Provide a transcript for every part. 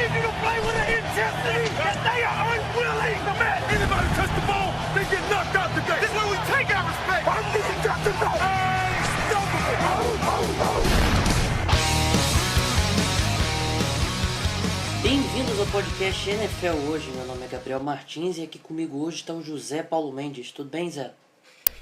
easy to play with the intensity that they are unwilling to match. Anybody touch the ball, they get knocked out today. This is where we take our respect. I'm being got to go. Bem-vindos ao podcast NFL Hoje. Meu nome é Gabriel Martins e aqui comigo hoje está o José Paulo Mendes. Tudo bem, Zé?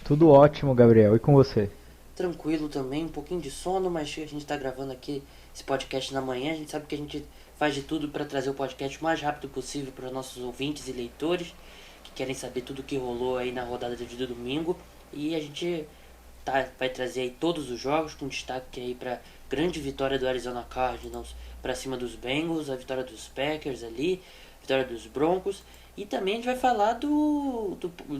Tudo ótimo, Gabriel. E com você? Tranquilo também, um pouquinho de sono, mas a gente está gravando aqui esse podcast na manhã. A gente sabe que a gente faz de tudo para trazer o podcast o mais rápido possível para os nossos ouvintes e leitores que querem saber tudo o que rolou aí na rodada de domingo. E a gente vai trazer aí todos os jogos, com destaque aí para grande vitória do Arizona Cardinals para cima dos Bengals, a vitória dos Packers ali, a vitória dos Broncos. E também a gente vai falar do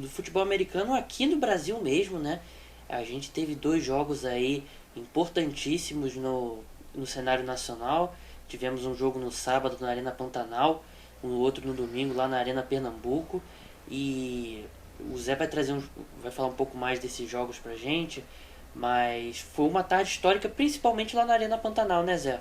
futebol americano aqui no Brasil mesmo, né? A gente teve 2 jogos aí importantíssimos no cenário nacional. Tivemos um jogo no sábado na Arena Pantanal, um outro no domingo lá na Arena Pernambuco. E o Zé vai falar um pouco mais desses jogos pra gente. Mas foi uma tarde histórica, principalmente lá na Arena Pantanal, né, Zé?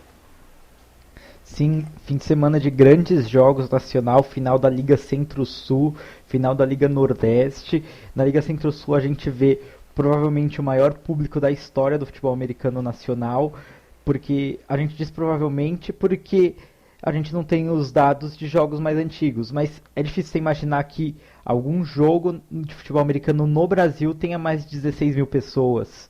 Sim, fim de semana de grandes jogos nacional, final da Liga Centro-Sul, final da Liga Nordeste. Na Liga Centro-Sul a gente vê provavelmente o maior público da história do futebol americano nacional, porque a gente diz provavelmente porque a gente não tem os dados de jogos mais antigos, mas é difícil você imaginar que algum jogo de futebol americano no Brasil tenha mais de 16 mil pessoas.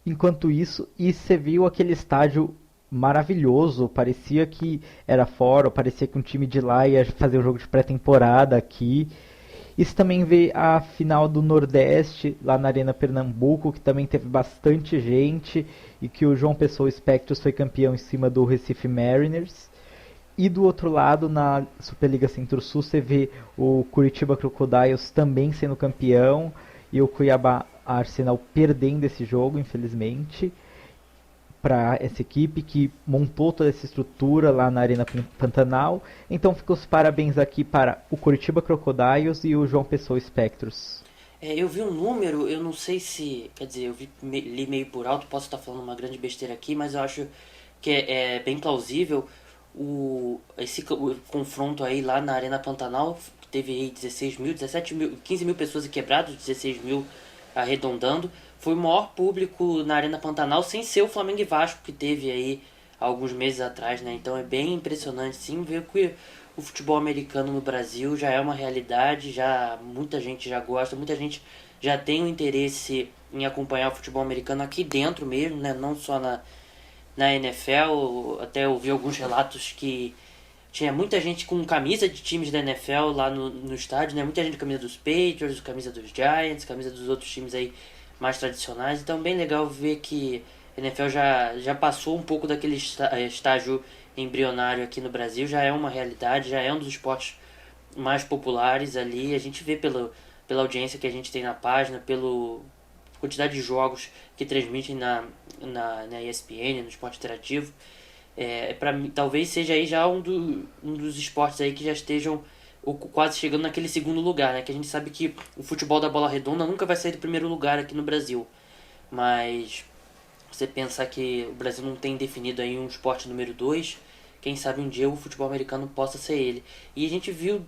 Enquanto isso, e você viu aquele estádio maravilhoso, parecia que era fora, parecia que um time de lá ia fazer um jogo de pré-temporada aqui. Isso também vê a final do Nordeste, lá na Arena Pernambuco, que também teve bastante gente, e que o João Pessoa Spectros foi campeão em cima do Recife Mariners. E do outro lado, na Superliga Centro-Sul, você vê o Curitiba Crocodiles também sendo campeão, e o Cuiabá Arsenal perdendo esse jogo, infelizmente, para essa equipe que montou toda essa estrutura lá na Arena Pantanal. Então ficam os parabéns aqui para o Curitiba Crocodiles e o João Pessoa Spectros. Eu vi um número, eu não sei se... Quer dizer, li meio por alto, posso estar falando uma grande besteira aqui, mas eu acho que é bem plausível esse confronto aí lá na Arena Pantanal, que teve aí 16 mil, 17 mil, 15 mil pessoas e quebrados, 16 mil arredondando. Foi o maior público na Arena Pantanal, sem ser o Flamengo e Vasco, que teve aí alguns meses atrás, né? Então é bem impressionante, sim, ver que o futebol americano no Brasil já é uma realidade, muita gente já gosta, muita gente já tem um interesse em acompanhar o futebol americano aqui dentro mesmo, né? Não só na NFL, até ouvi alguns relatos que tinha muita gente com camisa de times da NFL lá no estádio, né? Muita gente com camisa dos Patriots, camisa dos Giants, camisa dos outros times aí mais tradicionais. Então bem legal ver que a NFL já passou um pouco daquele estágio embrionário aqui no Brasil, já é uma realidade, já é um dos esportes mais populares ali. A gente vê pela audiência que a gente tem na página, pela quantidade de jogos que transmitem na ESPN, no esporte interativo. Para mim, talvez seja aí já um dos esportes aí que já estejam quase chegando naquele segundo lugar, né? Que a gente sabe que o futebol da bola redonda nunca vai sair do primeiro lugar aqui no Brasil. Mas você pensar que o Brasil não tem definido aí um esporte número 2, quem sabe um dia o futebol americano possa ser ele. E a gente viu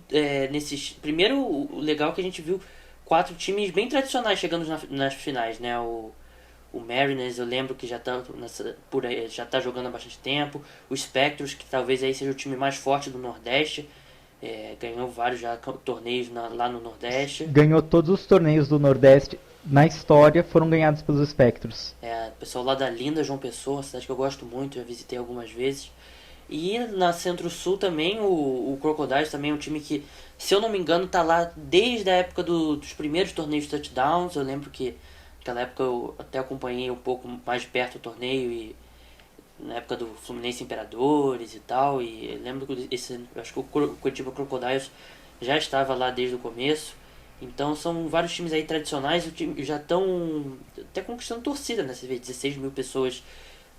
primeiro, o legal é que a gente viu 4 times bem tradicionais chegando nas finais, né? O Mariners, eu lembro que já tá jogando há bastante tempo. O Spectros, que talvez aí seja o time mais forte do Nordeste, ganhou vários já torneios lá no Nordeste. Ganhou todos os torneios do Nordeste na história, foram ganhados pelos Spectros. O pessoal lá da linda João Pessoa, uma cidade que eu gosto muito, já visitei algumas vezes. E na Centro-Sul também, o Crocodiles também é um time que, se eu não me engano, tá lá desde a época dos primeiros torneios touchdowns. Eu lembro que naquela época eu até acompanhei um pouco mais de perto o torneio, e na época do Fluminense Imperadores e tal, e eu lembro que acho que o Curitiba Crocodiles já estava lá desde o começo. Então são vários times aí tradicionais, o time já estão até conquistando torcida, né? Você vê 16 mil pessoas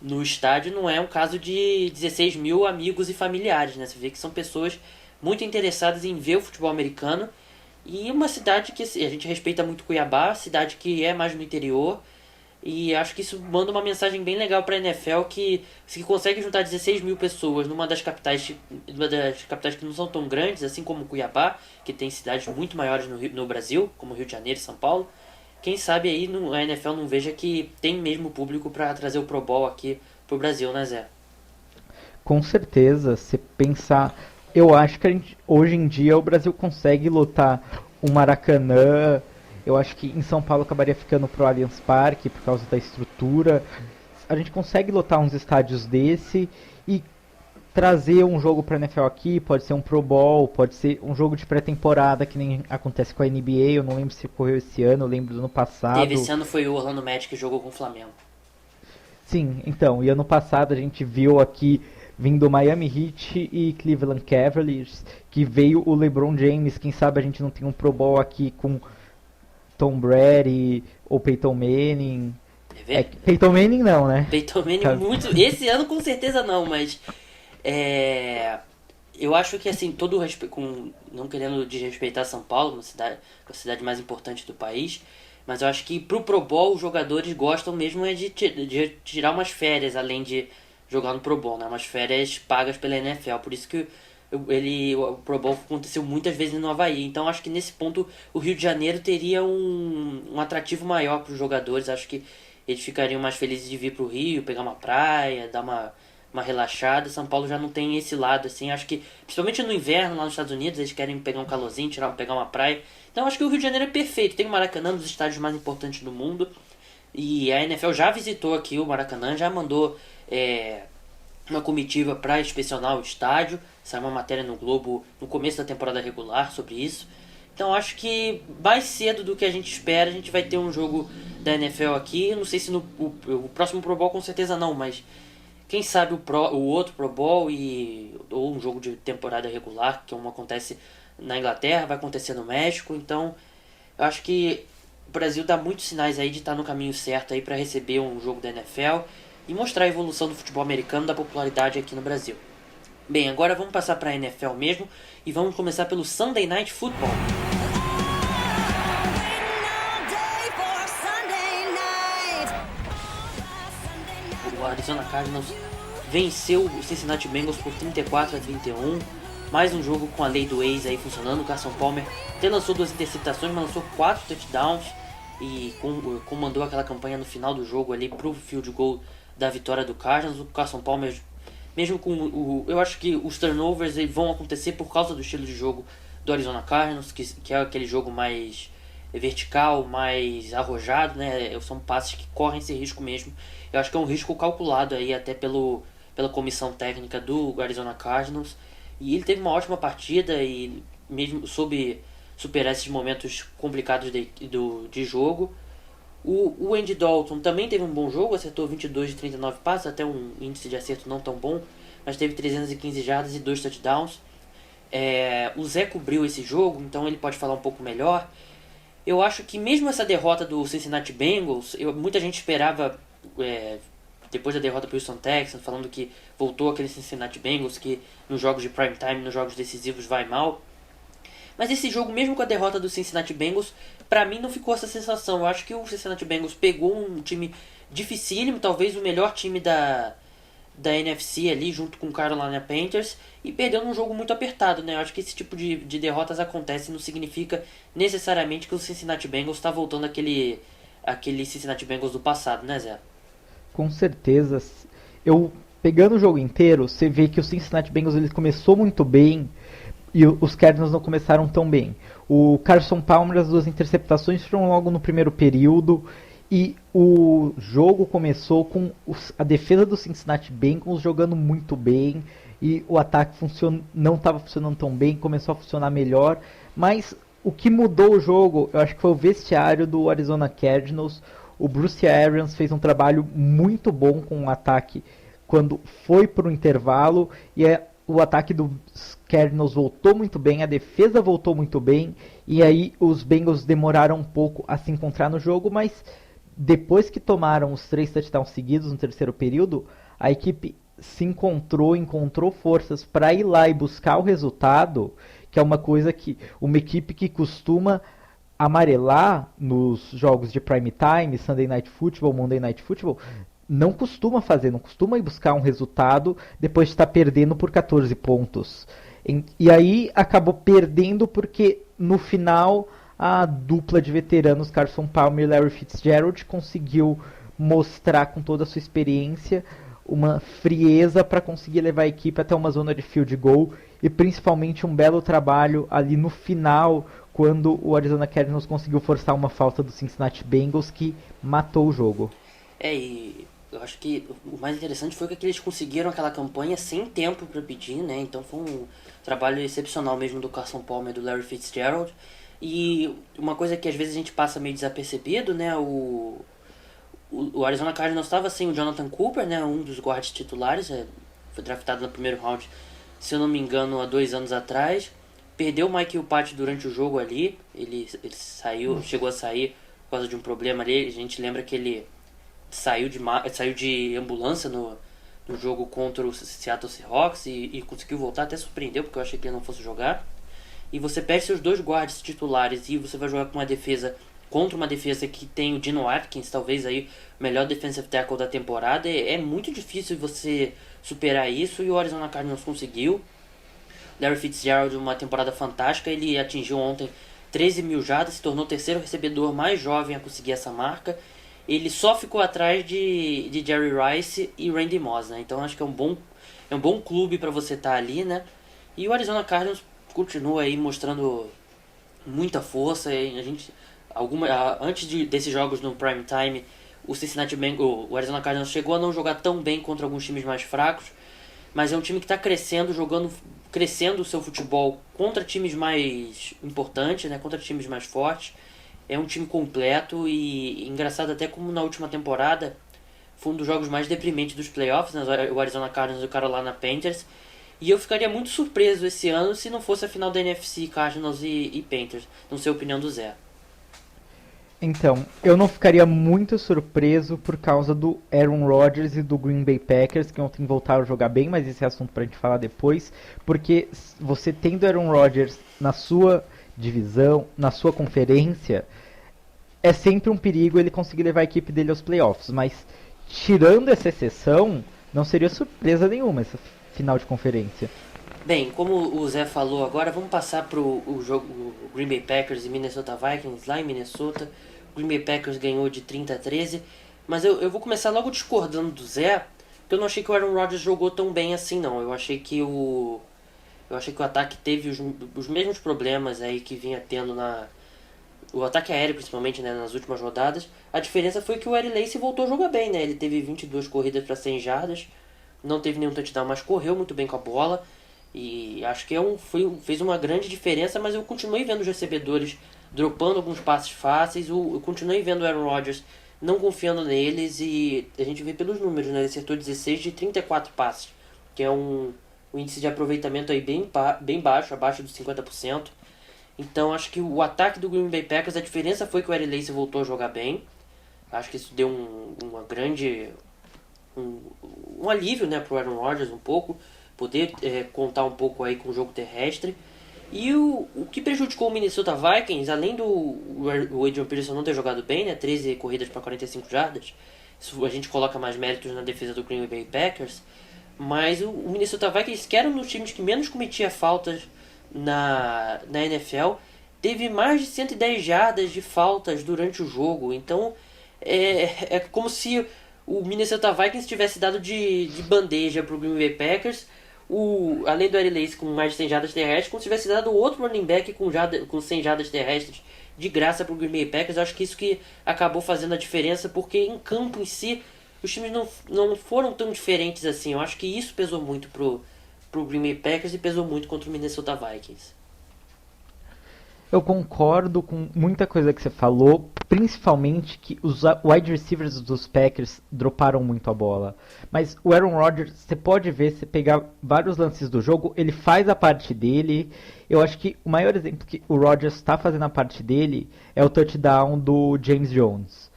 no estádio, não é um caso de 16 mil amigos e familiares, né? Você vê que são pessoas muito interessadas em ver o futebol americano. E uma cidade que a gente respeita muito Cuiabá, cidade que é mais no interior, E acho que isso manda uma mensagem bem legal para a NFL que se consegue juntar 16 mil pessoas numa das capitais que não são tão grandes, assim como Cuiabá, que tem cidades muito maiores no Brasil, como Rio de Janeiro e São Paulo. Quem sabe aí a NFL não veja que tem mesmo público para trazer o Pro Bowl aqui pro Brasil, né, Zé? Com certeza, se pensar, eu acho que hoje em dia o Brasil consegue lotar o Maracanã. Eu acho que em São Paulo acabaria ficando pro Allianz Parque por causa da estrutura. A gente consegue lotar uns estádios desse e trazer um jogo para NFL aqui, pode ser um Pro Bowl, pode ser um jogo de pré-temporada que nem acontece com a NBA. Eu não lembro se ocorreu esse ano, eu lembro do ano passado. Teve esse ano foi o Orlando Magic que jogou com o Flamengo. Sim, então, e ano passado a gente viu aqui vindo Miami Heat e Cleveland Cavaliers, que veio o LeBron James. Quem sabe a gente não tem um Pro Bowl aqui com Tom Brady ou Peyton Manning. Peyton Manning não, né? Peyton Manning muito. Esse ano com certeza não, mas eu acho que assim, todo respeito, não querendo desrespeitar São Paulo, a cidade mais importante do país, mas eu acho que pro Pro Bowl os jogadores gostam mesmo de tirar umas férias além de jogar no Pro Bowl, né? Umas férias pagas pela NFL. Por isso que o Pro Bowl aconteceu muitas vezes no Havaí. Então acho que nesse ponto o Rio de Janeiro teria um atrativo maior para os jogadores. Acho que eles ficariam mais felizes de vir pro Rio, pegar uma praia, dar uma relaxada. São Paulo já não tem esse lado, assim. Acho que, principalmente no inverno, lá nos Estados Unidos, eles querem pegar um calorzinho, pegar uma praia. Então acho que o Rio de Janeiro é perfeito. Tem o Maracanã, um dos estádios mais importantes do mundo. E a NFL já visitou aqui o Maracanã, já mandou uma comitiva para inspecionar o estádio. Saiu uma matéria no Globo no começo da temporada regular sobre isso. Então acho que mais cedo do que a gente espera, a gente vai ter um jogo da NFL aqui. Não sei se o próximo Pro Bowl com certeza não, mas quem sabe o outro Pro Bowl ou um jogo de temporada regular, que como acontece na Inglaterra, vai acontecer no México. Então eu acho que o Brasil dá muitos sinais aí de estar no caminho certo aí para receber um jogo da NFL e mostrar a evolução do futebol americano, da popularidade aqui no Brasil. Bem, agora vamos passar para a NFL mesmo e vamos começar pelo Sunday Night Football. O Arizona Cardinals venceu o Cincinnati Bengals por 34-31. Mais um jogo com a lei do ex aí funcionando. O Carson Palmer até lançou 2 interceptações, mas lançou 4 touchdowns e comandou aquela campanha no final do jogo ali pro field goal da vitória do Cardinals. O Carson Palmer, mesmo com eu acho que os turnovers vão acontecer por causa do estilo de jogo do Arizona Cardinals, que é aquele jogo mais vertical, mais arrojado, né? São passes que correm esse risco mesmo. Eu acho que é um risco calculado aí até pela comissão técnica do Arizona Cardinals. E ele teve uma ótima partida e mesmo soube superar esses momentos complicados de jogo. O Andy Dalton também teve um bom jogo, acertou 22 de 39 passes, até um índice de acerto não tão bom, mas teve 315 jardas e 2 touchdowns. O Zé cobriu esse jogo, então ele pode falar um pouco melhor. Eu acho que mesmo essa derrota do Cincinnati Bengals, muita gente esperava, depois da derrota para o Houston Texans, falando que voltou aquele Cincinnati Bengals que nos jogos de prime time, nos jogos decisivos vai mal. Mas esse jogo, mesmo com a derrota do Cincinnati Bengals, pra mim não ficou essa sensação. Eu acho que o Cincinnati Bengals pegou um time dificílimo, talvez o melhor time da NFC ali, junto com o Carolina Panthers, e perdeu num jogo muito apertado, né? Eu acho que esse tipo de derrotas acontece, não significa necessariamente que o Cincinnati Bengals está voltando aquele Cincinnati Bengals do passado, né, Zé? Com certeza. Pegando o jogo inteiro, você vê que o Cincinnati Bengals ele começou muito bem e os Cardinals não começaram tão bem. O Carson Palmer, as 2 interceptações foram logo no primeiro período e o jogo começou com a defesa do Cincinnati Bengals jogando muito bem e o ataque não estava funcionando tão bem, começou a funcionar melhor, mas o que mudou o jogo, eu acho que foi o vestiário do Arizona Cardinals. O Bruce Arians fez um trabalho muito bom com o ataque quando foi para o intervalo e o ataque dos Cardinals voltou muito bem, a defesa voltou muito bem e aí os Bengals demoraram um pouco a se encontrar no jogo, mas depois que tomaram os 3 touchdowns seguidos no terceiro período, a equipe se encontrou forças para ir lá e buscar o resultado, que é uma coisa que uma equipe que costuma amarelar nos jogos de prime time, Sunday Night Football, Monday Night Football, não costuma fazer, não costuma ir buscar um resultado depois de estar perdendo por 14 pontos. E aí acabou perdendo porque no final a dupla de veteranos Carson Palmer e Larry Fitzgerald conseguiu mostrar com toda a sua experiência uma frieza para conseguir levar a equipe até uma zona de field goal e principalmente um belo trabalho ali no final quando o Arizona Cardinals conseguiu forçar uma falta do Cincinnati Bengals que matou o jogo. E eu acho que o mais interessante foi que eles conseguiram aquela campanha sem tempo para pedir, né? Então foi um trabalho excepcional mesmo do Carson Palmer e do Larry Fitzgerald. E uma coisa que às vezes a gente passa meio desapercebido, né? O Arizona Cardinals estava sem o Jonathan Cooper, né? Um dos guardas titulares, foi draftado no primeiro round, se eu não me engano, há 2 anos atrás. Perdeu o Mike Hilpati durante o jogo ali, ele chegou a sair por causa de um problema ali. A gente lembra que ele saiu de ambulância no jogo contra o Seattle Seahawks e conseguiu voltar, até surpreendeu, porque eu achei que ele não fosse jogar. E você perde seus 2 guardas titulares e você vai jogar com uma defesa contra uma defesa que tem o Dino Atkins, talvez aí o melhor defensive tackle da temporada. É muito difícil você superar isso e o Arizona Cardinals conseguiu. Larry Fitzgerald, uma temporada fantástica, ele atingiu ontem 13 mil jardas, se tornou o terceiro recebedor mais jovem a conseguir essa marca. Ele só ficou atrás de Jerry Rice e Randy Moss, né? Então acho que é um bom clube para você estar ali, né? E o Arizona Cardinals continua aí mostrando muita força. Antes desses jogos no prime time, o Arizona Cardinals chegou a não jogar tão bem contra alguns times mais fracos, mas é um time que está crescendo o seu futebol contra times mais importantes, né? Contra times mais fortes. É um time completo e engraçado até como na última temporada foi um dos jogos mais deprimentes dos playoffs, né? O Arizona Cardinals e o Carolina Panthers. E eu ficaria muito surpreso esse ano se não fosse a final da NFC, Cardinals e Panthers. Não sei a opinião do Zé. Então, eu não ficaria muito surpreso por causa do Aaron Rodgers e do Green Bay Packers, que ontem voltaram a jogar bem, mas esse é assunto pra gente falar depois, porque você tendo Aaron Rodgers na sua divisão, na sua conferência, é sempre um perigo ele conseguir levar a equipe dele aos playoffs, mas tirando essa exceção, não seria surpresa nenhuma essa final de conferência. Bem, como o Zé falou agora, vamos passar pro jogo Green Bay Packers e Minnesota Vikings lá em Minnesota. O Green Bay Packers ganhou de 30-13, mas eu vou começar logo discordando do Zé, porque eu não achei que o Aaron Rodgers jogou tão bem assim não. Eu achei que o ataque teve os mesmos problemas aí que vinha tendo o ataque aéreo principalmente, né, nas últimas rodadas. A diferença foi que o Eddie Lacy voltou a jogar bem, né? Ele teve 22 corridas para 100 jardas, não teve nenhum touchdown, mas correu muito bem com a bola. E acho que fez uma grande diferença, mas eu continuei vendo os recebedores dropando alguns passes fáceis. Eu continuei vendo o Aaron Rodgers não confiando neles e a gente vê pelos números, né? Ele acertou 16 de 34 passes, que é um índice de aproveitamento aí bem baixo, abaixo dos 50%. Então acho que o ataque do Green Bay Packers, a diferença foi que o Eddie Lacy voltou a jogar bem. Acho que isso deu um alívio, né, pro Aaron Rodgers um pouco, poder contar um pouco aí com o jogo terrestre. E o que prejudicou o Minnesota Vikings, além do Adrian Peterson não ter jogado bem, né, 13 corridas para 45 jardas, isso a gente coloca mais méritos na defesa do Green Bay Packers, mas o Minnesota Vikings, que era um dos times que menos cometia faltas na NFL, teve mais de 110 jardas de faltas durante o jogo. Então é como se o Minnesota Vikings tivesse dado de bandeja para o Green Bay Packers, além do Eddie Lacy com mais de 100 jardas terrestres, como se tivesse dado outro running back com 100 jardas terrestres de graça para o Green Bay Packers. Acho que isso que acabou fazendo a diferença, porque em campo em si os times não foram tão diferentes assim. Eu acho que isso pesou muito pro Green Bay Packers e pesou muito contra o Minnesota Vikings. Eu concordo com muita coisa que você falou, principalmente que os wide receivers dos Packers droparam muito a bola. Mas o Aaron Rodgers, você pode ver, se pegar vários lances do jogo, ele faz a parte dele. Eu acho que o maior exemplo que o Rodgers está fazendo a parte dele é o touchdown do James Jones.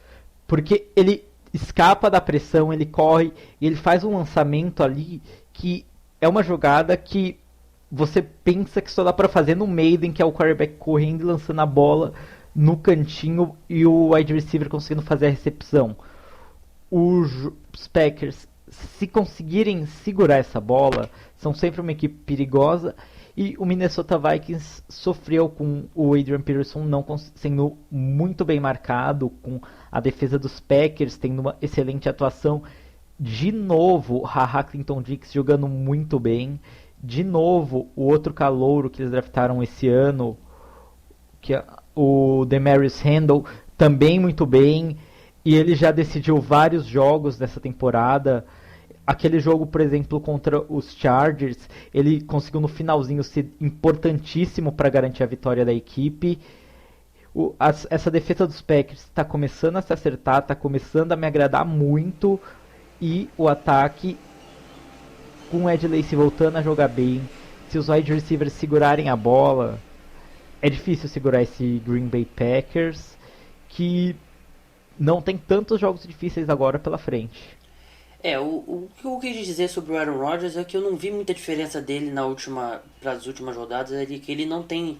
Porque ele escapa da pressão, ele corre e ele faz um lançamento ali que é uma jogada que você pensa que só dá pra fazer no Maiden, que é o quarterback correndo e lançando a bola no cantinho e o wide receiver conseguindo fazer a recepção. Os Packers, se conseguirem segurar essa bola, são sempre uma equipe perigosa. E o Minnesota Vikings sofreu com o Adrian Peterson não sendo muito bem marcado, com a defesa dos Packers tendo uma excelente atuação. De novo, Haha Clinton-Dix jogando muito bem. De novo, o outro calouro que eles draftaram esse ano, que é o Demarius Randall, também muito bem. E ele já decidiu vários jogos dessa temporada. Aquele jogo, por exemplo, contra os Chargers, ele conseguiu no finalzinho ser importantíssimo para garantir a vitória da equipe. Essa defesa dos Packers está começando a se acertar, está começando a me agradar muito. E o ataque, com o Ed Lacy voltando a jogar bem, se os wide receivers segurarem a bola, é difícil segurar esse Green Bay Packers, que não tem tantos jogos difíceis agora pela frente. O que eu quis dizer sobre o Aaron Rodgers é que eu não vi muita diferença dele para as últimas rodadas, que ele não tem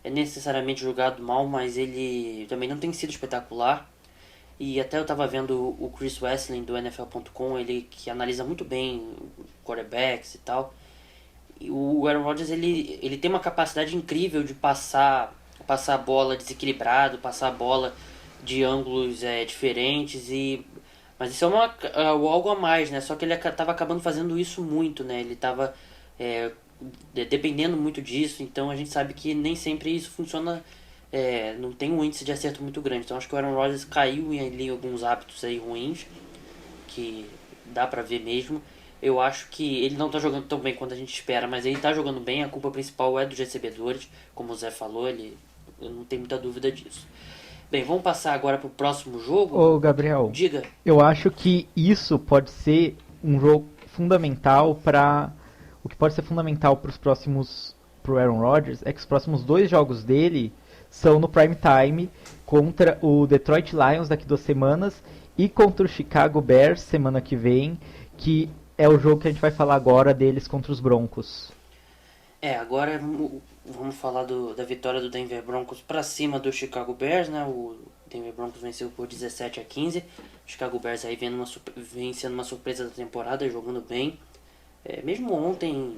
necessariamente jogado mal, mas ele também não tem sido espetacular. E até eu estava vendo o Chris Wesseling do NFL.com, ele que analisa muito bem quarterbacks e tal. E o Aaron Rodgers ele tem uma capacidade incrível de passar a bola desequilibrado, passar a bola de ângulos diferentes mas isso é algo a mais, né? Só que ele estava acabando fazendo isso muito, né? Ele estava dependendo muito disso, então a gente sabe que nem sempre isso funciona, não tem um índice de acerto muito grande. Então acho que o Aaron Rodgers caiu em alguns hábitos aí ruins, que dá pra ver mesmo. Eu acho que ele não tá jogando tão bem quanto a gente espera, mas ele tá jogando bem. A culpa principal é dos recebedores, como o Zé falou, eu não tenho muita dúvida disso. Bem, vamos passar agora pro próximo jogo. Ô, Gabriel, diga. Eu acho que isso pode ser um jogo fundamental para... O que pode ser fundamental pro Aaron Rodgers é que os próximos 2 jogos dele são no prime time, contra o Detroit Lions daqui 2 semanas e contra o Chicago Bears semana que vem, que é o jogo que a gente vai falar agora deles contra os Broncos. Agora vamos falar da vitória do Denver Broncos para cima do Chicago Bears, né? O Denver Broncos venceu por 17-15. O Chicago Bears aí vem sendo uma surpresa da temporada, jogando bem. Mesmo ontem,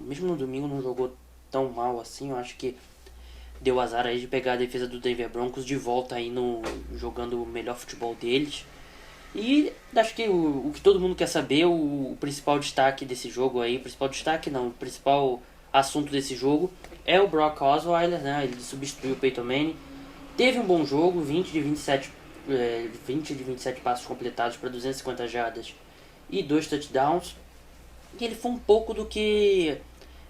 mesmo no domingo não jogou tão mal assim. Eu acho que deu azar aí de pegar a defesa do Denver Broncos de volta aí jogando o melhor futebol deles. E acho que o que todo mundo quer saber, o principal destaque desse jogo aí, o principal assunto desse jogo é o Brock Osweiler, né? Ele substituiu o Peyton Manning. Teve um bom jogo, 20 de 27 passos completados para 250 jardas e 2 touchdowns. E ele foi um pouco do que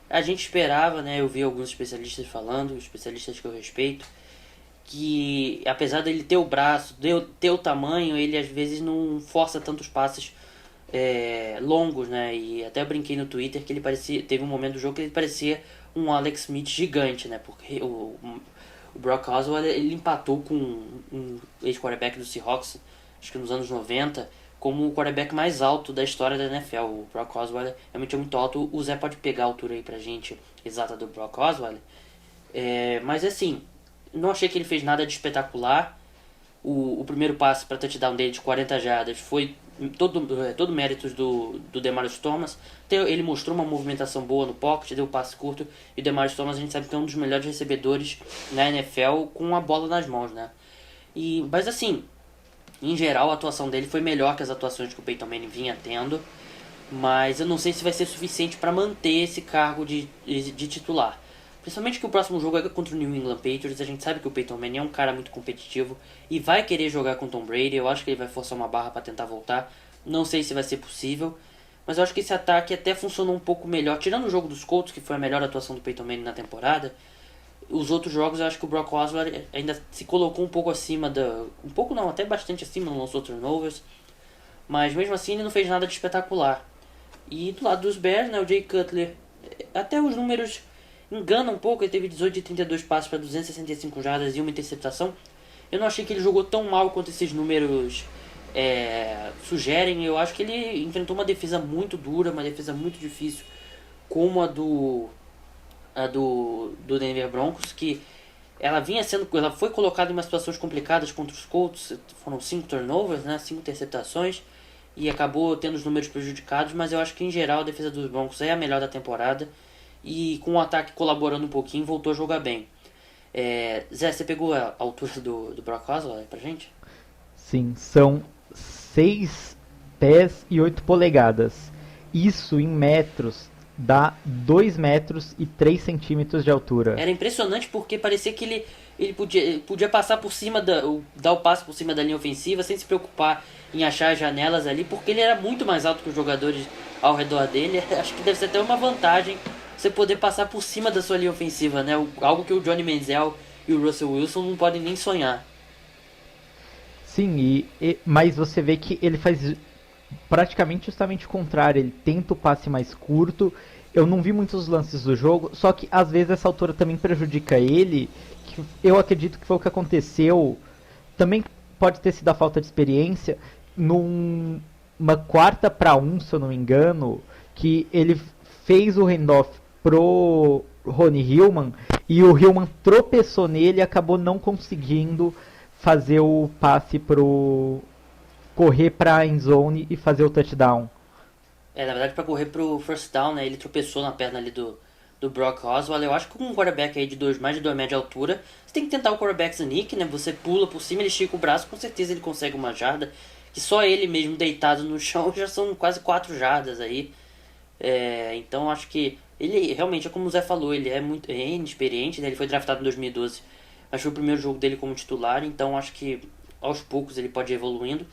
a gente esperava, né? Eu vi alguns especialistas falando, especialistas que eu respeito, que apesar dele ter o braço, ter o tamanho, ele às vezes não força tantos passes longos, né? E até eu brinquei no Twitter que teve um momento do jogo que ele parecia um Alex Smith gigante, né? Porque o Brock Osweiler, ele empatou com um ex-quarterback do Seahawks, acho que nos anos 90, como o quarterback mais alto da história da NFL. O Brock Osweiler realmente é muito alto. O Zé pode pegar a altura aí pra gente exata do Brock Osweiler. Mas assim, não achei que ele fez nada de espetacular. O primeiro passe para touchdown dele de 40 jardas foi todo mérito do Demarius Thomas. Ele mostrou uma movimentação boa no pocket, deu um passe curto. E o Demarius Thomas, a gente sabe que é um dos melhores recebedores na NFL com a bola nas mãos, né? Mas assim, em geral a atuação dele foi melhor que as atuações que o Peyton Manning vinha tendo. Mas eu não sei se vai ser suficiente para manter esse cargo de titular. Principalmente que o próximo jogo é contra o New England Patriots. A gente sabe que o Peyton Manning é um cara muito competitivo e vai querer jogar com o Tom Brady. Eu acho que ele vai forçar uma barra para tentar voltar. Não sei se vai ser possível, mas eu acho que esse ataque até funcionou um pouco melhor. Tirando o jogo dos Colts, que foi a melhor atuação do Peyton Manning na temporada, os outros jogos eu acho que o Brock Osweiler ainda se colocou um pouco acima um pouco não, até bastante acima, não lançou turnovers. Mas mesmo assim ele não fez nada de espetacular. E do lado dos Bears, né, o Jay Cutler, até os números engana um pouco. Ele teve 18 de 32 passes para 265 jardas e uma interceptação. Eu não achei que ele jogou tão mal quanto esses números sugerem. Eu acho que ele enfrentou uma defesa muito dura, uma defesa muito difícil, como a do Denver Broncos, que ela foi colocada em umas situações complicadas contra os Colts, foram 5 turnovers, né, 5 interceptações, e acabou tendo os números prejudicados, mas eu acho que em geral a defesa dos Broncos é a melhor da temporada, e com o ataque colaborando um pouquinho, voltou a jogar bem. Zé, você pegou a altura do Brock Osweiler pra gente? Sim, são 6 pés e 8 polegadas. Isso em metros dá 2 metros e 3 centímetros de altura. Era impressionante porque parecia que ele podia passar por cima dar o passo por cima da linha ofensiva sem se preocupar em achar as janelas ali, porque ele era muito mais alto que os jogadores ao redor dele. Acho que deve ser até uma vantagem você poder passar por cima da sua linha ofensiva, né? Algo que o Johnny Manziel e o Russell Wilson não podem nem sonhar. Sim, mas você vê que ele faz praticamente justamente o contrário. Ele tenta o passe mais curto. Eu não vi muitos lances do jogo, só que às vezes essa altura também prejudica ele. Que eu acredito que foi o que aconteceu. Também pode ter sido a falta de experiência. Numa 4ª-1, se eu não me engano, que ele fez o handoff pro Ronnie Hillman e o Hillman tropeçou nele e acabou não conseguindo fazer o passe pro correr pra endzone e fazer o touchdown. Na verdade, pra correr pro first down, né? Ele tropeçou na perna ali do Brock Osweiler. Eu acho que com um quarterback aí de mais de 2 metros de altura, você tem que tentar o quarterback sneak, né? Você pula por cima, ele estica o braço, com certeza ele consegue uma jarda. Que só ele mesmo deitado no chão já são quase 4 jardas aí. Então acho que ele realmente, é como o Zé falou, ele é muito inexperiente, né? Ele foi draftado em 2012, mas foi o primeiro jogo dele como titular, então acho que aos poucos ele pode ir evoluindo.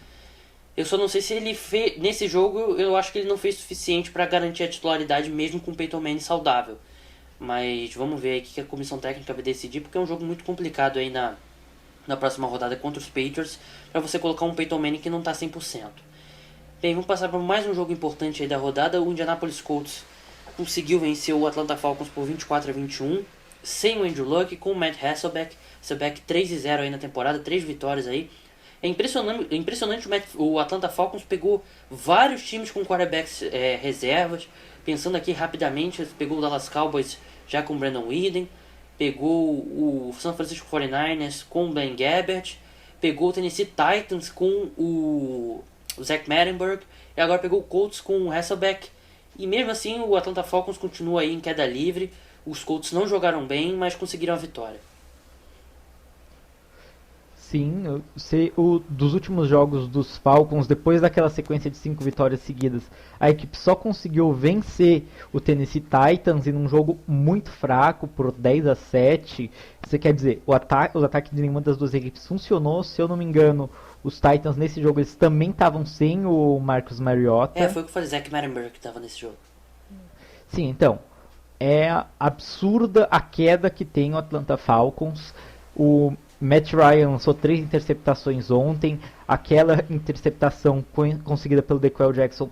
Eu só não sei se ele fez. Nesse jogo, eu acho que ele não fez o suficiente para garantir a titularidade mesmo com o Peyton Manning saudável. Mas vamos ver aí o que a comissão técnica vai decidir, porque é um jogo muito complicado aí na próxima rodada contra os Patriots, para você colocar um Peyton Manning que não está 100%. Bem, vamos passar para mais um jogo importante aí da rodada. O Indianapolis Colts conseguiu vencer o Atlanta Falcons por 24-21, sem o Andrew Luck, com o Matt Hasselbeck. Hasselbeck 3-0 aí na temporada, 3 vitórias aí. É impressionante, o Atlanta Falcons pegou vários times com quarterbacks reservas. Pensando aqui rapidamente, pegou o Dallas Cowboys já com o Brandon Weeden, pegou o San Francisco 49ers com o Ben Gabbert, pegou o Tennessee Titans com o Zach Mettenberg, e agora pegou o Colts com o Hasselbeck. E mesmo assim o Atlanta Falcons continua aí em queda livre. Os Colts não jogaram bem, mas conseguiram a vitória. Sim, dos últimos jogos dos Falcons, depois daquela sequência de 5 vitórias seguidas, a equipe só conseguiu vencer o Tennessee Titans em um jogo muito fraco, por 10-7. Isso quer dizer, os ataques de nenhuma das duas equipes funcionou. Se eu não me engano, os Titans nesse jogo eles também estavam sem o Marcus Mariota. Foi o que foi o Zach Mettenberg que estava nesse jogo. Sim, então, é absurda a queda que tem o Atlanta Falcons. O Matt Ryan lançou 3 interceptações ontem. Aquela interceptação conseguida pelo DeQuell Jackson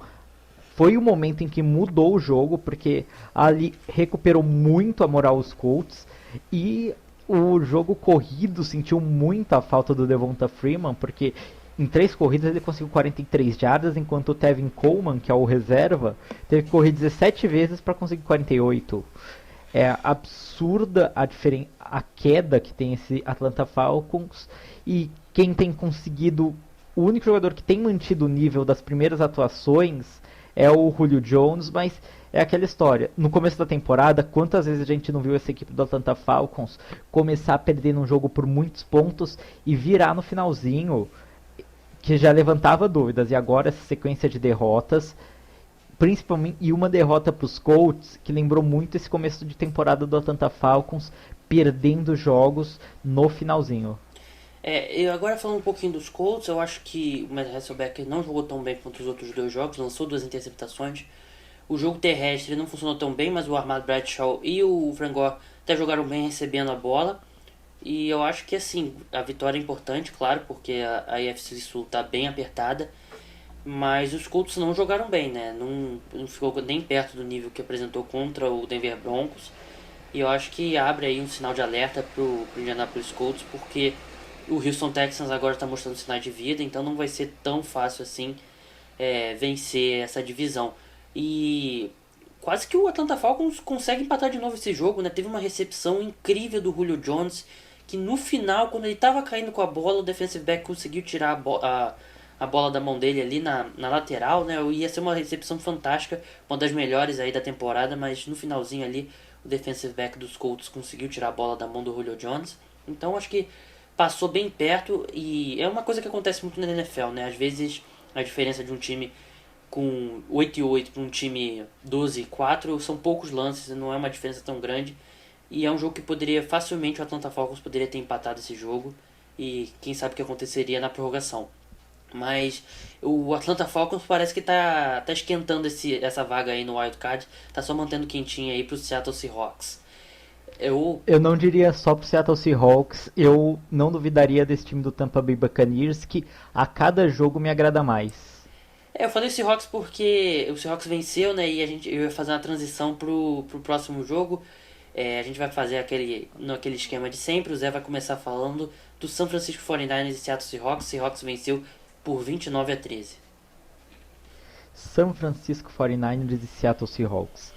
foi o momento em que mudou o jogo, porque ali recuperou muito a moral os Colts. E o jogo corrido sentiu muito a falta do Devonta Freeman, porque em 3 corridas ele conseguiu 43 jardas, enquanto o Tevin Coleman, que é o reserva, teve que correr 17 vezes para conseguir 48. É absurda a queda que tem esse Atlanta Falcons, e quem tem conseguido, o único jogador que tem mantido o nível das primeiras atuações é o Julio Jones, mas é aquela história. No começo da temporada, quantas vezes a gente não viu essa equipe do Atlanta Falcons começar a perder num jogo por muitos pontos e virar no finalzinho, que já levantava dúvidas, e agora essa sequência de derrotas, principalmente, e uma derrota para os Colts, que lembrou muito esse começo de temporada do Atlanta Falcons, perdendo jogos no finalzinho. Eu agora falando um pouquinho dos Colts, eu acho que o Matt Hasselbeck não jogou tão bem quanto os outros 2 jogos, lançou 2 interceptações. O jogo terrestre não funcionou tão bem, mas o Ahmad Bradshaw e o Frank Gore até jogaram bem recebendo a bola. E eu acho que assim, a vitória é importante, claro, porque a AFC Sul está bem apertada. Mas os Colts não jogaram bem, né? Não ficou nem perto do nível que apresentou contra o Denver Broncos. E eu acho que abre aí um sinal de alerta pro Indianapolis Colts, porque o Houston Texans agora está mostrando sinais de vida, então não vai ser tão fácil assim vencer essa divisão. E quase que o Atlanta Falcons consegue empatar de novo esse jogo, né? Teve uma recepção incrível do Julio Jones, que no final, quando ele estava caindo com a bola, o defensive back conseguiu tirar a bola da mão dele ali na lateral, né? Ia ser uma recepção fantástica, uma das melhores aí da temporada, mas no finalzinho ali o defensive back dos Colts conseguiu tirar a bola da mão do Julio Jones. Então acho que passou bem perto e é uma coisa que acontece muito na NFL, né? Às vezes a diferença de um time com 8-8 para um time 12-4 são poucos lances, não é uma diferença tão grande. E é um jogo que poderia facilmente, o Atlanta Falcons poderia ter empatado esse jogo e quem sabe o que aconteceria na prorrogação. Mas o Atlanta Falcons parece que tá esquentando essa vaga aí no Wild Card, tá só mantendo quentinho aí pro Seattle Seahawks. Eu não diria só pro Seattle Seahawks, eu não duvidaria desse time do Tampa Bay Buccaneers, que a cada jogo me agrada mais. Eu falei o Seahawks porque o Seahawks venceu, né? E eu ia fazer uma transição pro próximo jogo. A gente vai fazer naquele esquema de sempre. O Zé vai começar falando do San Francisco 49ers e Seattle Seahawks. O Seahawks venceu por 29-13. San Francisco 49ers e Seattle Seahawks.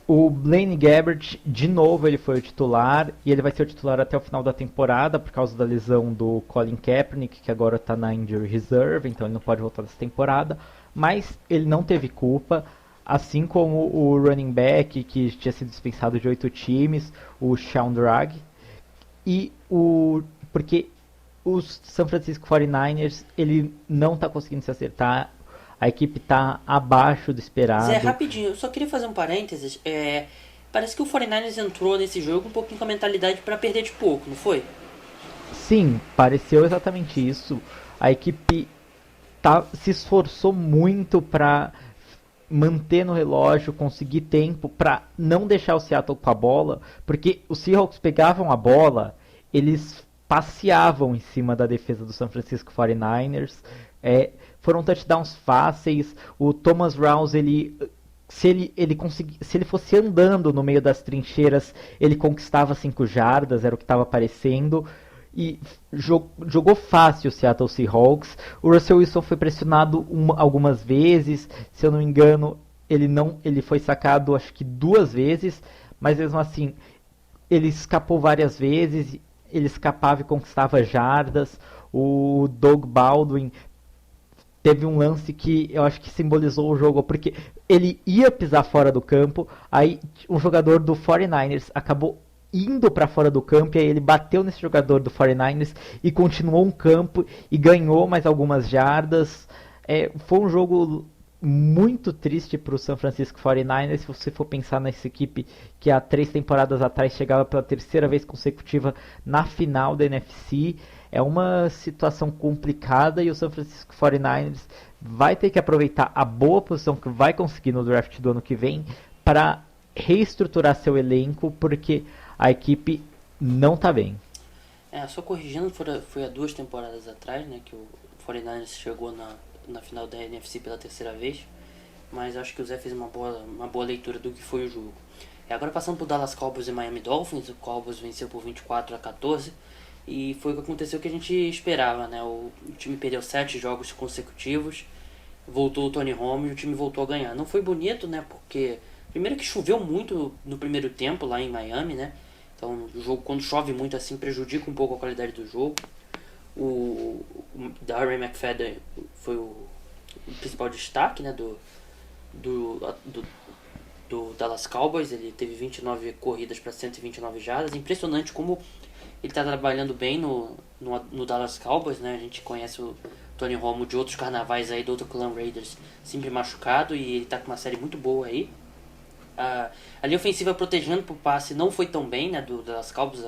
O Blaine Gabbert, de novo, ele foi o titular e ele vai ser o titular até o final da temporada por causa da lesão do Colin Kaepernick, que agora está na Injury Reserve, então ele não pode voltar dessa temporada. Mas ele não teve culpa, assim como o running back, que tinha sido dispensado de 8 times, o Sean Dragg. Porque o San Francisco 49ers, ele não está conseguindo se acertar. A equipe está abaixo do esperado. Zé, rapidinho, eu só queria fazer um parênteses. Parece que o 49ers entrou nesse jogo um pouquinho com a mentalidade para perder de pouco, não foi? Sim, pareceu exatamente isso. A equipe se esforçou muito para manter no relógio, conseguir tempo para não deixar o Seattle com a bola, porque os Seahawks pegavam a bola, eles passeavam em cima da defesa do San Francisco 49ers. Foram touchdowns fáceis. O Thomas Rawls, se ele fosse andando no meio das trincheiras, ele conquistava 5 jardas, era o que estava aparecendo. E jogou fácil o Seattle Seahawks. O Russell Wilson foi pressionado algumas vezes. Se eu não me engano, ele foi sacado acho que 2 vezes. Mas mesmo assim, ele escapou várias vezes. Ele escapava e conquistava jardas. O Doug Baldwin teve um lance que eu acho que simbolizou o jogo, porque ele ia pisar fora do campo, aí um jogador do 49ers acabou indo para fora do campo, e aí ele bateu nesse jogador do 49ers e continuou um campo e ganhou mais algumas jardas. Foi um jogo muito triste para o San Francisco 49ers, se você for pensar nessa equipe que há 3 temporadas atrás chegava pela 3ª vez consecutiva na final da NFC. É uma situação complicada e o San Francisco 49ers vai ter que aproveitar a boa posição que vai conseguir no draft do ano que vem para reestruturar seu elenco, porque a equipe não está bem. Só corrigindo, foi há 2 temporadas atrás, né, que o 49ers chegou na final da NFC pela 3ª vez, mas acho que o Zé fez uma boa leitura do que foi o jogo. Agora passando para o Dallas Cowboys e Miami Dolphins, o Cowboys venceu por 24-14. E foi o que aconteceu que a gente esperava, né? O time perdeu 7 jogos consecutivos, voltou o Tony Romo e o time voltou a ganhar. Não foi bonito, né? Porque primeiro que choveu muito no primeiro tempo lá em Miami, né? Então o jogo, quando chove muito assim, prejudica um pouco a qualidade do jogo. O Darren McFadden foi o principal destaque, né? Do Dallas Cowboys. Ele teve 29 corridas para 129 jardas. Impressionante como ele está trabalhando bem no Dallas Cowboys, né? A gente conhece o Tony Romo de outros carnavais aí, do Oakland Raiders, sempre machucado, e ele está com uma série muito boa aí. A linha ofensiva protegendo pro passe não foi tão bem, né? Do Dallas Cowboys,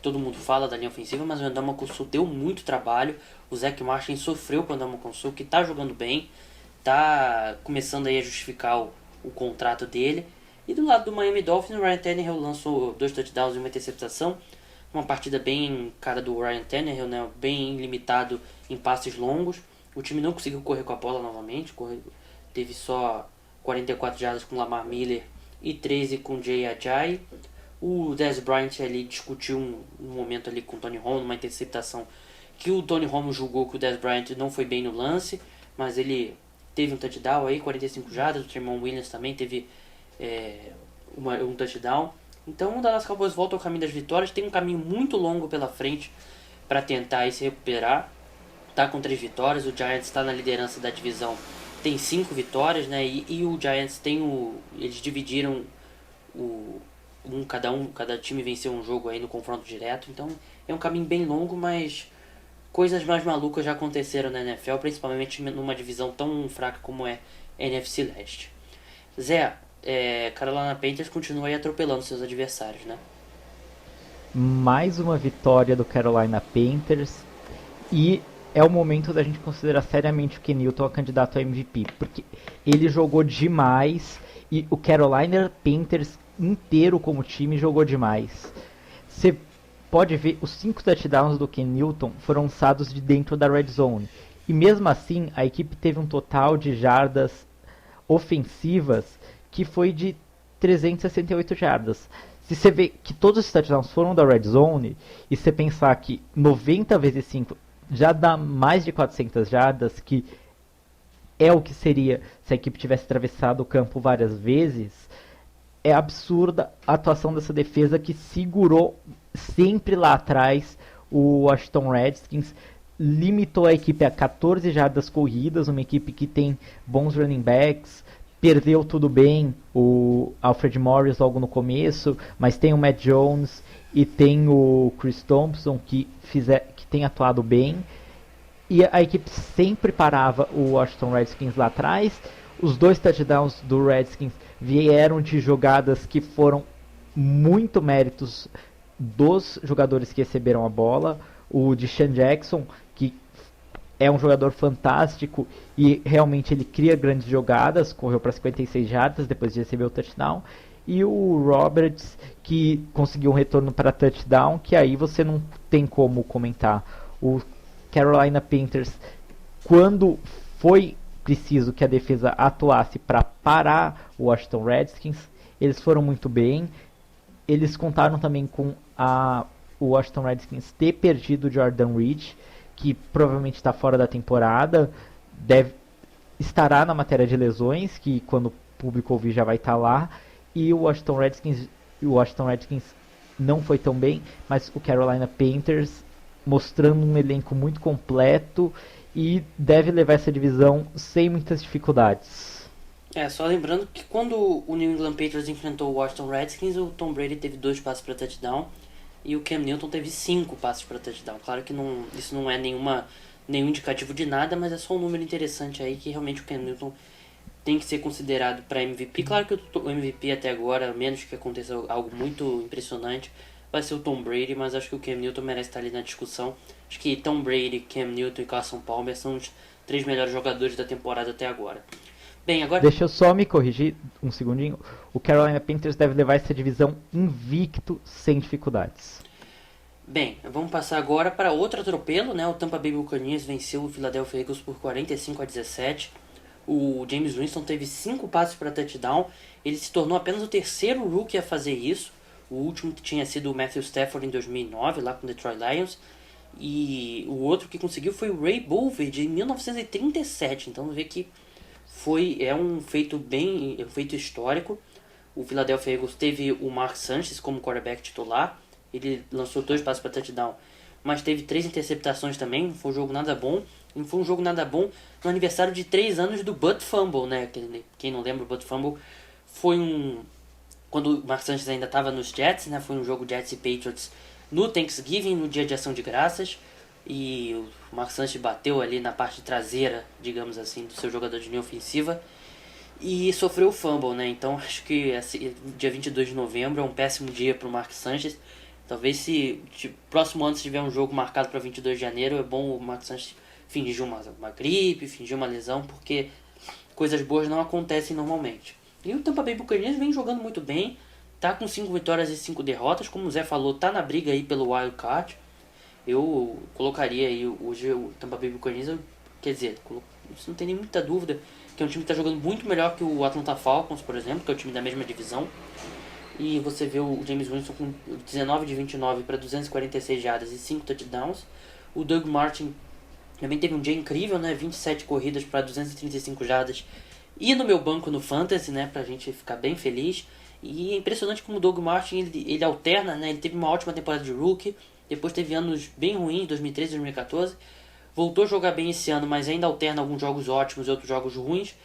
todo mundo fala da linha ofensiva, mas o Ndamukong Suh deu muito trabalho. O Zach Martin sofreu com o Ndamukong Suh, que está jogando bem, está começando aí a justificar o contrato dele. E do lado do Miami Dolphins, o Ryan Tannehill lançou 2 touchdowns e uma interceptação. Uma partida bem cara do Ryan Tannehill, né? Bem limitado em passes longos. O time não conseguiu correr com a bola novamente. Teve só 44 jardas com Lamar Miller e 13 com Jay Ajayi. O Dez Bryant ali discutiu um momento ali com o Tony Romo, numa interceptação que o Tony Romo julgou que o Dez Bryant não foi bem no lance, mas ele teve um touchdown aí, 45 jardas. O Tremont Williams também teve um touchdown. Então o Dallas Cowboys volta ao caminho das vitórias, tem um caminho muito longo pela frente para tentar aí se recuperar. Tá com 3 vitórias, o Giants está na liderança da divisão, tem 5 vitórias, né? E o Giants tem eles dividiram cada time venceu um jogo aí no confronto direto, então é um caminho bem longo, mas coisas mais malucas já aconteceram na NFL, principalmente numa divisão tão fraca como é a NFC Leste. Zé, Carolina Panthers continua aí atropelando seus adversários, né? Mais uma vitória do Carolina Panthers e é o momento da gente considerar seriamente o Ken Newton a candidato a MVP, porque ele jogou demais e o Carolina Panthers inteiro como time jogou demais. Você pode ver, os 5 touchdowns do Ken Newton foram lançados de dentro da red zone. E mesmo assim, a equipe teve um total de jardas ofensivas que foi de 368 jardas. Se você vê que todos os touchdowns foram da red zone, e você pensar que 90 vezes 5 já dá mais de 400 jardas, que é o que seria se a equipe tivesse atravessado o campo várias vezes, é absurda a atuação dessa defesa que segurou sempre lá atrás o Washington Redskins, limitou a equipe a 14 jardas corridas, uma equipe que tem bons running backs, perdeu tudo bem o Alfred Morris logo no começo, mas tem o Matt Jones e tem o Chris Thompson que tem atuado bem, e a equipe sempre parava o Washington Redskins lá atrás. Os 2 touchdowns do Redskins vieram de jogadas que foram muito méritos dos jogadores que receberam a bola. O Deshaun Jackson, que é um jogador fantástico e realmente ele cria grandes jogadas, correu para 56 jardas depois de receber o touchdown. E o Roberts, que conseguiu um retorno para touchdown, que aí você não tem como comentar. O Carolina Panthers, quando foi preciso que a defesa atuasse para parar o Washington Redskins, eles foram muito bem. Eles contaram também com o Washington Redskins ter perdido o Jordan Reed, que provavelmente está fora da temporada, estará na matéria de lesões, que quando o público ouvir já vai estar lá. E o Washington Redskins não foi tão bem, mas o Carolina Panthers mostrando um elenco muito completo e deve levar essa divisão sem muitas dificuldades. Só lembrando que quando o New England Patriots enfrentou o Washington Redskins, o Tom Brady teve 2 passes para touchdown e o Cam Newton teve 5 passes para touchdown. Claro que isso não é nenhum indicativo de nada, mas é só um número interessante aí que realmente o Cam Newton tem que ser considerado para MVP. Claro que o MVP até agora, a menos que aconteça algo muito impressionante, vai ser o Tom Brady, mas acho que o Cam Newton merece estar ali na discussão. Acho que Tom Brady, Cam Newton e Carson Palmer são os 3 melhores jogadores da temporada até agora. Bem, agora... Deixa eu só me corrigir um segundinho. O Carolina Panthers deve levar essa divisão invicto, sem dificuldades. Bem, vamos passar agora para outro atropelo, né? O Tampa Bay Buccaneers venceu o Philadelphia Eagles por 45-17. O James Winston teve 5 passes para touchdown. Ele se tornou apenas o 3º rookie a fazer isso. O último tinha sido o Matthew Stafford em 2009, lá com o Detroit Lions. E o outro que conseguiu foi o Ray Bovard em 1937. Então vê que um feito histórico. O Philadelphia Eagles teve o Mark Sanchez como quarterback titular. Ele lançou 2 passes para touchdown, mas teve 3 interceptações também. Não foi um jogo nada bom. Não foi um jogo nada bom no aniversário de 3 anos do Butt Fumble, né? Quem não lembra, o Butt Fumble foi quando o Mark Sanchez ainda estava nos Jets, né? Foi um jogo Jets e Patriots no Thanksgiving, no dia de ação de graças. E o Mark Sanchez bateu ali na parte traseira, digamos assim, do seu jogador de linha ofensiva e sofreu o fumble, né? Então acho que dia 22 de novembro é um péssimo dia para o Mark Sanchez. Talvez se próximo ano se tiver um jogo marcado para 22 de janeiro, é bom o Mark Sanchez fingir uma gripe, fingir uma lesão, porque coisas boas não acontecem normalmente. E o Tampa Bay Buccaneers vem jogando muito bem, tá com 5 vitórias e 5 derrotas, como o Zé falou, tá na briga aí pelo Wild Card. Eu colocaria aí hoje o Tampa Bay Buccaneers, quer dizer, isso não tem nem muita dúvida, que é um time que está jogando muito melhor que o Atlanta Falcons, por exemplo, que é o time da mesma divisão. E você vê o James Winston com 19 de 29 para 246 jardas e 5 touchdowns. O Doug Martin também teve um dia incrível, né? 27 corridas para 235 jardas. E no meu banco no Fantasy, né? Pra gente ficar bem feliz. E é impressionante como o Doug Martin ele alterna, né? Ele teve uma ótima temporada de rookie, depois teve anos bem ruins, 2013 e 2014. Voltou a jogar bem esse ano, mas ainda alterna alguns jogos ótimos e outros jogos ruins.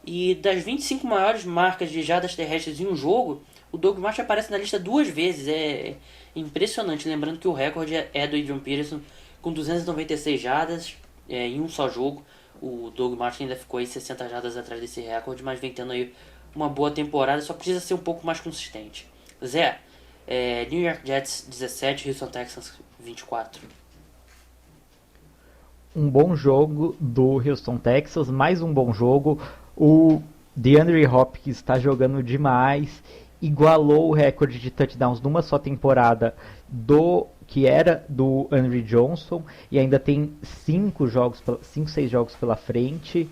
E das 25 maiores marcas de jardas terrestres em um jogo, o Doug Martin aparece na lista 2 vezes. É impressionante, lembrando que o recorde é do Adrian Peterson com 296 jardas em um só jogo. O Doug Martin ainda ficou aí 60 jardas atrás desse recorde, mas vem tendo aí uma boa temporada, só precisa ser um pouco mais consistente. Zé, New York Jets 17, Houston Texans 24. Um bom jogo do Houston Texans, mais um bom jogo. O DeAndre Hopkins está jogando demais, igualou o recorde de touchdowns numa só temporada que era do Henry Johnson, e ainda tem 6 jogos pela frente,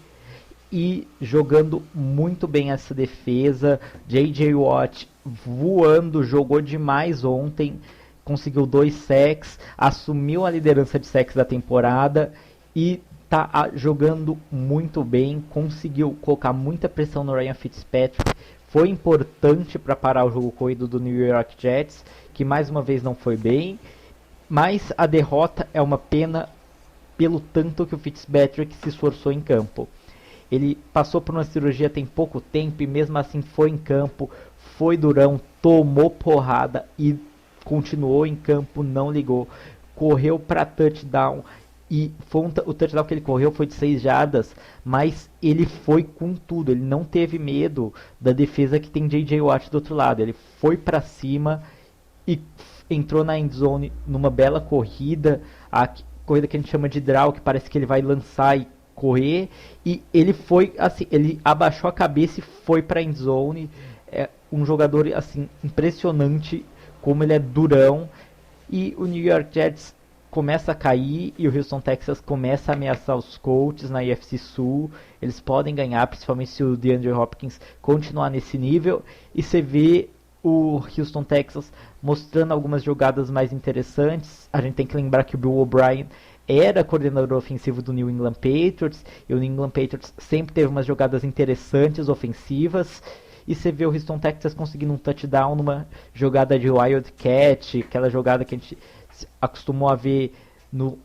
e jogando muito bem essa defesa. J.J. Watt voando, jogou demais ontem, conseguiu 2 sacks, assumiu a liderança de sacks da temporada e tá jogando muito bem, conseguiu colocar muita pressão no Ryan Fitzpatrick, foi importante para parar o jogo corrido do New York Jets, que mais uma vez não foi bem, mas a derrota é uma pena pelo tanto que o Fitzpatrick se esforçou em campo. Ele passou por uma cirurgia tem pouco tempo e mesmo assim foi em campo, foi durão, tomou porrada e continuou em campo, não ligou, correu para touchdown. E o touchdown que ele correu foi de 6 jardas, mas ele foi com tudo, ele não teve medo da defesa que tem J.J. Watt do outro lado, ele foi para cima e entrou na endzone numa bela corrida, a corrida que a gente chama de draw, que parece que ele vai lançar e correr, e ele foi assim, ele abaixou a cabeça e foi para endzone. É um jogador assim impressionante como ele é durão, e o New York Jets começa a cair e o Houston Texans começa a ameaçar os Colts na NFC Sul. Eles podem ganhar, principalmente se o DeAndre Hopkins continuar nesse nível. E você vê o Houston Texans mostrando algumas jogadas mais interessantes. A gente tem que lembrar que o Bill O'Brien era coordenador ofensivo do New England Patriots, e o New England Patriots sempre teve umas jogadas interessantes ofensivas. E você vê o Houston Texans conseguindo um touchdown numa jogada de Wildcat, aquela jogada que a gente acostumou a ver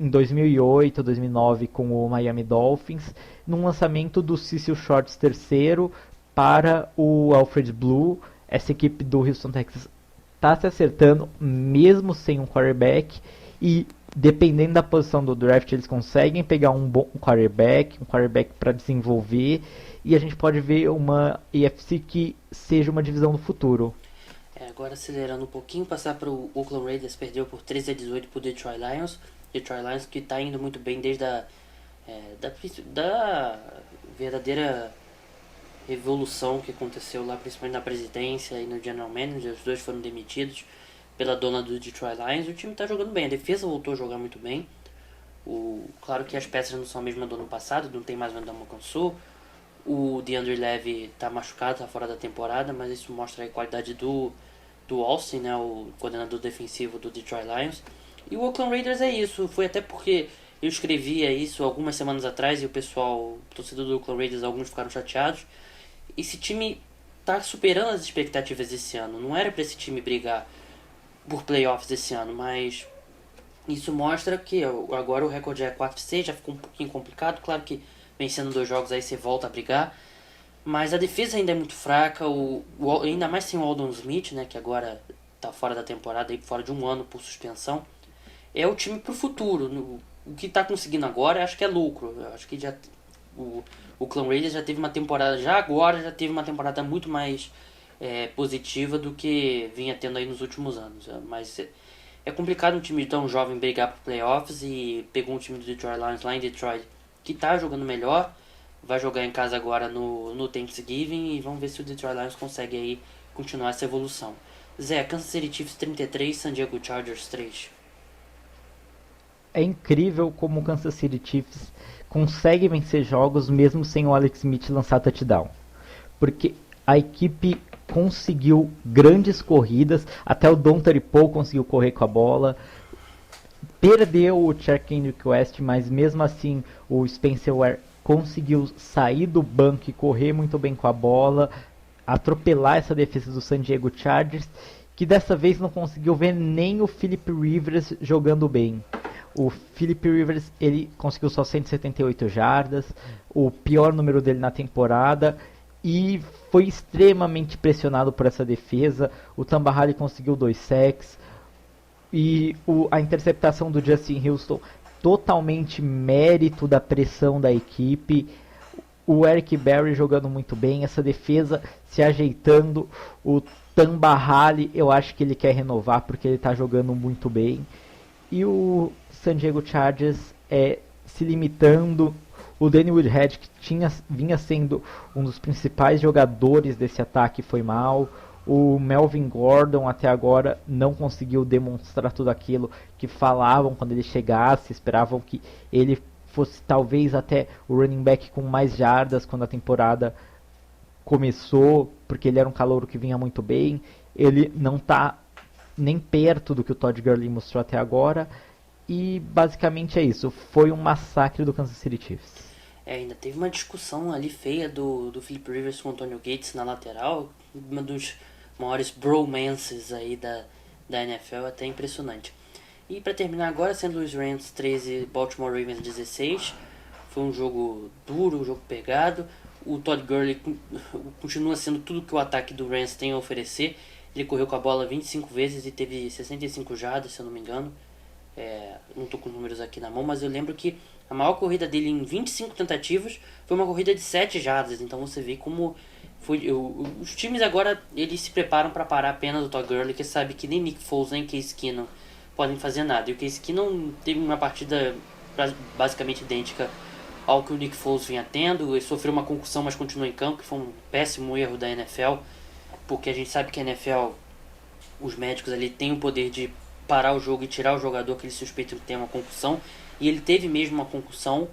em 2008, 2009 com o Miami Dolphins, num lançamento do Cecil Shorts terceiro para o Alfred Blue. Essa equipe do Houston Texans está se acertando mesmo sem um quarterback, e dependendo da posição do draft eles conseguem pegar um bom quarterback para desenvolver, e a gente pode ver uma AFC que seja uma divisão do futuro. Agora acelerando um pouquinho, passar para o Oakland Raiders, perdeu por 13-18 para o Detroit Lions. Detroit Lions que está indo muito bem desde da verdadeira revolução que aconteceu lá, principalmente na presidência e no general manager. Os dois foram demitidos pela dona do Detroit Lions. O time está jogando bem, a defesa voltou a jogar muito bem. Claro que as peças não são a mesma do ano passado, não tem mais o Ndamukong Suh. O DeAndre Levy está machucado, está fora da temporada, mas isso mostra a qualidade do Austin, né, o coordenador defensivo do Detroit Lions. E o Oakland Raiders é isso, foi até porque eu escrevia isso algumas semanas atrás e o pessoal, o torcedor do Oakland Raiders, alguns ficaram chateados. Esse time está superando as expectativas esse ano, não era para esse time brigar por playoffs esse ano, mas isso mostra que agora o recorde é 4-6, já ficou um pouquinho complicado, claro que vencendo 2 jogos aí você volta a brigar, mas a defesa ainda é muito fraca, ainda mais sem o Aldon Smith, né, que agora está fora da temporada, aí fora de 1 ano por suspensão. É o time pro futuro. O que está conseguindo agora, acho que é lucro. Eu acho que o Oakland Raiders já teve uma temporada, já teve uma temporada muito mais positiva do que vinha tendo aí nos últimos anos. Mas é complicado um time tão jovem brigar por playoffs, e pegou um time do Detroit Lions lá em Detroit que está jogando melhor. Vai jogar em casa agora no Thanksgiving, e vamos ver se o Detroit Lions consegue aí continuar essa evolução. Zé, Kansas City Chiefs 33, San Diego Chargers 3. É incrível como o Kansas City Chiefs consegue vencer jogos mesmo sem o Alex Smith lançar touchdown. Porque a equipe conseguiu grandes corridas, até o Dontari Poe conseguiu correr com a bola. Perdeu o Charkandrick West, mas mesmo assim o Spencer Ware conseguiu sair do banco e correr muito bem com a bola. atropelar essa defesa do San Diego Chargers, que dessa vez não conseguiu ver nem o Philip Rivers jogando bem. O Philip Rivers, ele conseguiu só 178 jardas, o pior número dele na temporada, e foi extremamente pressionado por essa defesa. O Tamba Hali conseguiu 2 sacks, e a interceptação do Justin Houston, totalmente mérito da pressão da equipe. O Eric Berry jogando muito bem, essa defesa se ajeitando. O Tamba Hali, eu acho que ele quer renovar porque ele está jogando muito bem. E o San Diego Chargers se limitando. O Danny Woodhead, que vinha sendo um dos principais jogadores desse ataque, foi mal. O Melvin Gordon até agora não conseguiu demonstrar tudo aquilo que falavam quando ele chegasse. Esperavam que ele fosse talvez até o running back com mais jardas quando a temporada começou, porque ele era um calouro que vinha muito bem. Ele não está nem perto do que o Todd Gurley mostrou até agora. E basicamente é isso. Foi um massacre do Kansas City Chiefs. Ainda teve uma discussão ali feia do Philip Rivers com o Antonio Gates na lateral. Uma dos maiores bromances aí da NFL, até impressionante. E para terminar agora, St. Louis Rams 13, Baltimore Ravens 16. Foi um jogo duro, um jogo pegado. O Todd Gurley continua sendo tudo que o ataque do Rams tem a oferecer. Ele correu com a bola 25 vezes e teve 65 jardas, se eu não me engano. Não estou com os números aqui na mão, mas eu lembro que a maior corrida dele em 25 tentativas foi uma corrida de 7 jardas. Então você vê como os times agora eles se preparam para parar apenas o Todd Gurley, que sabe que nem Nick Foles nem Case Keenum podem fazer nada. E o Case Keenum teve uma partida basicamente idêntica ao que o Nick Foles vinha tendo. Ele sofreu uma concussão, mas continuou em campo, que foi um péssimo erro da NFL, porque a gente sabe que a NFL, os médicos ali têm o poder de parar o jogo e tirar o jogador que eles suspeitam que tem uma concussão, e ele teve mesmo uma concussão.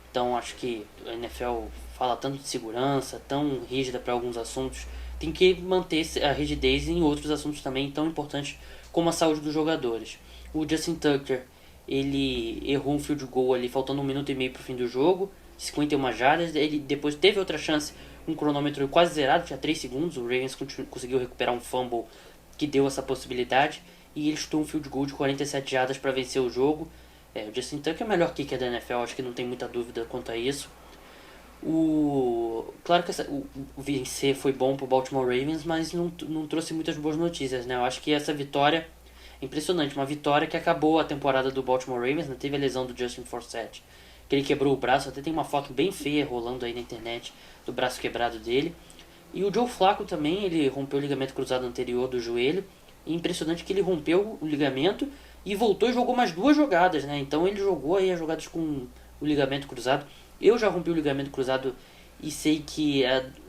Então acho que a NFL fala tanto de segurança, tão rígida para alguns assuntos, tem que manter a rigidez em outros assuntos também tão importantes como a saúde dos jogadores. O Justin Tucker, ele errou um field goal ali faltando 1 minuto e meio para o fim do jogo, 51 jardas. Ele depois teve outra chance, um cronômetro quase zerado, tinha 3 segundos. O Ravens conseguiu recuperar um fumble que deu essa possibilidade, e ele chutou um field goal de 47 jardas para vencer o jogo. O Justin Tucker é o melhor kicker da NFL, acho que não tem muita dúvida quanto a isso. Claro que o vencer foi bom para o Baltimore Ravens, mas não trouxe muitas boas notícias, né? Eu acho que essa vitória é impressionante, uma vitória que acabou a temporada do Baltimore Ravens, né? Teve a lesão do Justin Forsett, que ele quebrou o braço, até tem uma foto bem feia rolando aí na internet do braço quebrado dele. E o Joe Flacco também, ele rompeu o ligamento cruzado anterior do joelho, e impressionante que ele rompeu o ligamento e voltou e jogou mais 2 jogadas, né? Então ele jogou aí as jogadas com o ligamento cruzado. Eu já rompi o ligamento cruzado e sei que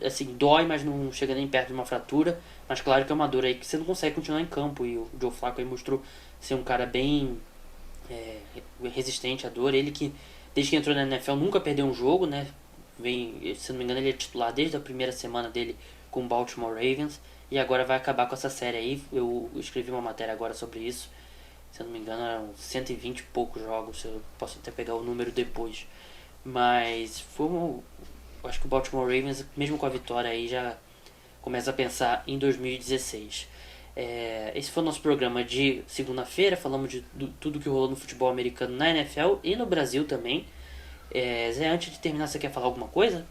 assim, dói, mas não chega nem perto de uma fratura. Mas claro que é uma dor aí que você não consegue continuar em campo. E o Joe Flacco aí mostrou ser um cara bem resistente à dor. Ele que, desde que entrou na NFL, nunca perdeu um jogo, né? Se não me engano, ele é titular desde a primeira semana dele com o Baltimore Ravens. E agora vai acabar com essa série aí. Eu escrevi uma matéria agora sobre isso. Se eu não me engano, eram 120 e poucos jogos. Eu posso até pegar o número depois. Mas acho que o Baltimore Ravens, mesmo com a vitória aí, já começa a pensar em 2016. Esse foi o nosso programa de segunda-feira. Falamos de tudo que rolou no futebol americano na NFL e no Brasil também. Zé, antes de terminar, você quer falar alguma coisa?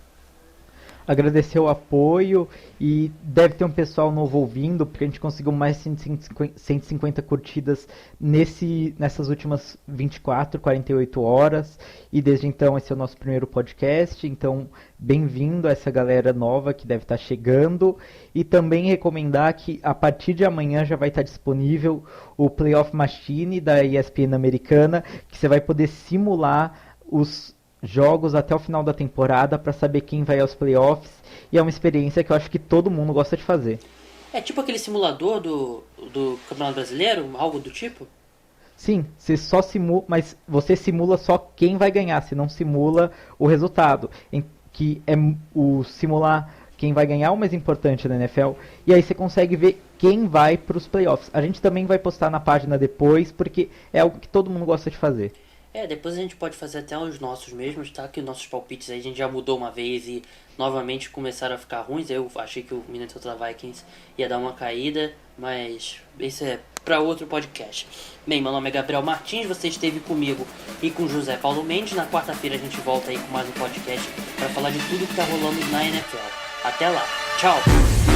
Agradecer o apoio, e deve ter um pessoal novo ouvindo, porque a gente conseguiu mais 150 curtidas nessas últimas 24, 48 horas, e desde então esse é o nosso primeiro podcast. Então bem-vindo a essa galera nova que deve estar chegando, e também recomendar que a partir de amanhã já vai estar disponível o Playoff Machine da ESPN americana, que você vai poder simular os jogos até o final da temporada para saber quem vai aos playoffs, e é uma experiência que eu acho que todo mundo gosta de fazer. É tipo aquele simulador do Campeonato Brasileiro, algo do tipo? Sim, você só simula, mas você simula só quem vai ganhar, você não simula o resultado, que é o simular quem vai ganhar o mais importante na NFL, e aí você consegue ver quem vai para os playoffs. A gente também vai postar na página depois, porque é algo que todo mundo gosta de fazer. Depois a gente pode fazer até os nossos mesmos, tá? Que os nossos palpites aí a gente já mudou uma vez e novamente começaram a ficar ruins. Eu achei que o Minnesota Vikings ia dar uma caída, mas isso é para outro podcast. Bem, meu nome é Gabriel Martins, você esteve comigo e com José Paulo Mendes. Na quarta-feira a gente volta aí com mais um podcast para falar de tudo que tá rolando na NFL. Até lá, tchau!